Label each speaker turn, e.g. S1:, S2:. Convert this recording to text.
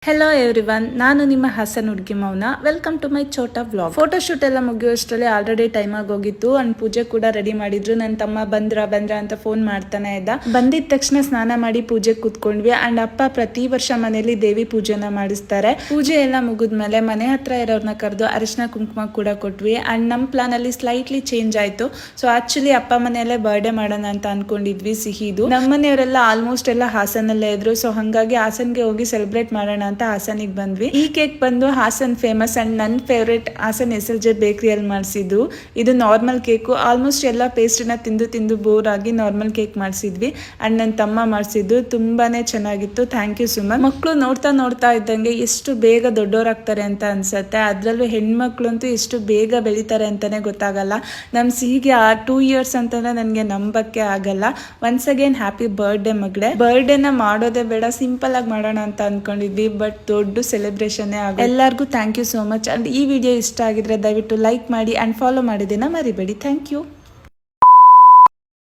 S1: Hello everyone, ನಾನು ನಿಮ್ಮ ಹಾಸನ್ ಹುಡುಗಿ ಮೌನ. ವೆಲ್ಕಮ್ ಟು ಮೈ ಛೋಟಾ ವ್ಲಾಗ್. ಫೋಟೋಶೂಟ್ ಎಲ್ಲ ಮುಗಿಯೋಷ್ಟರಲ್ಲಿ ಆಲ್ರೆಡಿ ಟೈಮ್ ಆಗೋಗಿತ್ತು ಅಂಡ್ ಪೂಜೆ ಕೂಡ ರೆಡಿ ಮಾಡಿದ್ರು. ನನ್ನ ತಮ್ಮ ಬಂದ್ರ ಅಂತ ಫೋನ್ ಮಾಡ್ತಾನೆ ಇದ್ದ. ಬಂದಿದ ತಕ್ಷಣ ಸ್ನಾನ ಮಾಡಿ ಪೂಜೆ ಕೂತ್ಕೊಂಡ್ವಿ. ಅಂಡ್ ಅಪ್ಪ ಪ್ರತಿ ವರ್ಷ ಮನೆಯಲ್ಲಿ ದೇವಿ ಪೂಜೆನ ಮಾಡಿಸ್ತಾರೆ. ಪೂಜೆ ಎಲ್ಲ ಮುಗಿದ್ಮೇಲೆ ಮನೆ ಹತ್ರ ಇರೋರ್ನ ಕರೆದು ಅರಿಶಿನ ಕುಂಕುಮ ಕೂಡ ಕೊಟ್ವಿ. ಅಂಡ್ ನಮ್ಮ ಪ್ಲಾನ್ ಅಲ್ಲಿ ಸ್ಲೈಟ್ಲಿ ಚೇಂಜ್ ಆಯ್ತು. ಸೊ ಆಕ್ಚುಲಿ ಅಪ್ಪ ಮನೆಯಲ್ಲೇ ಬರ್ಡೇ ಮಾಡೋಣ ಅಂತ ಅನ್ಕೊಂಡಿದ್ವಿ. ಸಿಹಿದು ನಮ್ಮ ಮನೆಯವರೆಲ್ಲ ಆಲ್ಮೋಸ್ಟ್ ಎಲ್ಲ ಹಾಸನಲ್ಲೇ ಇದ್ರು. ಸೊ ಹಂಗಾಗಿ ಹಾಸನ್ಗೆ ಹೋಗಿ ಸೆಲೆಬ್ರೇಟ್ ಮಾಡೋಣ ಅಂತ ಹಾಸನಿಗೆ ಬಂದ್ವಿ. ಈ ಕೇಕ್ ಬಂದು ಹಾಸನ್ ಫೇಮಸ್ ಅಂಡ್ ನನ್ನ ಫೇವ್ರೇಟ್ ಹಾಸನ್ SLJ ಬೇಕರಿಯಲ್ಲಿ ಮಾಡಿಸಿದ್ದು. ಇದು ನಾರ್ಮಲ್ ಕೇಕು. ಆಲ್ಮೋಸ್ಟ್ ಎಲ್ಲ ಪೇಸ್ಟ್ರಿನ ತಿಂದು ಬೋರ್ ಆಗಿ ನಾರ್ಮಲ್ ಕೇಕ್ ಮಾಡಿಸಿದ್ವಿ. ಅಂಡ್ ನನ್ನ ತಮ್ಮ ಮಾಡಿಸಿದ್ದು ತುಂಬಾನೇ ಚೆನ್ನಾಗಿತ್ತು. Thank you so much. ಮಕ್ಕಳು ನೋಡ್ತಾ ಇದ್ದಂಗೆ ಎಷ್ಟು ಬೇಗ ದೊಡ್ಡವರಾಗ್ತಾರೆ ಅಂತ ಅನ್ಸುತ್ತೆ. ಅದ್ರಲ್ಲೂ ಹೆಣ್ಮಕ್ಳು ಅಂತೂ ಎಷ್ಟು ಬೇಗ ಬೆಳಿತಾರೆ ಅಂತಾನೆ ಗೊತ್ತಾಗಲ್ಲ. ನಮ್ಮ ಸಿಹಿಗೆ 2 years ಅಂತಂದ್ರೆ ನನಗೆ ನಂಬಕ್ಕೆ ಆಗಲ್ಲ. ಒನ್ಸ್ ಅಗೇನ್ ಹ್ಯಾಪಿ ಬರ್ಡೇ ಮಗಳೇ. ಬರ್ಡೇನ ಮಾಡೋದೇ ಬೇಡ, ಸಿಂಪಲ್ ಆಗಿ ಮಾಡೋಣ ಅಂತ ಅನ್ಕೊಂಡಿದ್ವಿ. ಬಟ್ ದೊಡ್ಡ ಸೆಲೆಬ್ರೇಷನ್ ಎಲ್ಲರಿಗೂ thank you so much. And ಈ ವಿಡಿಯೋ ಇಷ್ಟ ಆಗಿದ್ರೆ ದಯವಿಟ್ಟು ಲೈಕ್ ಮಾಡಿ ಅಂಡ್ ಫಾಲೋ ಮಾಡೋದನ್ನ ಮರಿಬೇಡಿ. Thank you.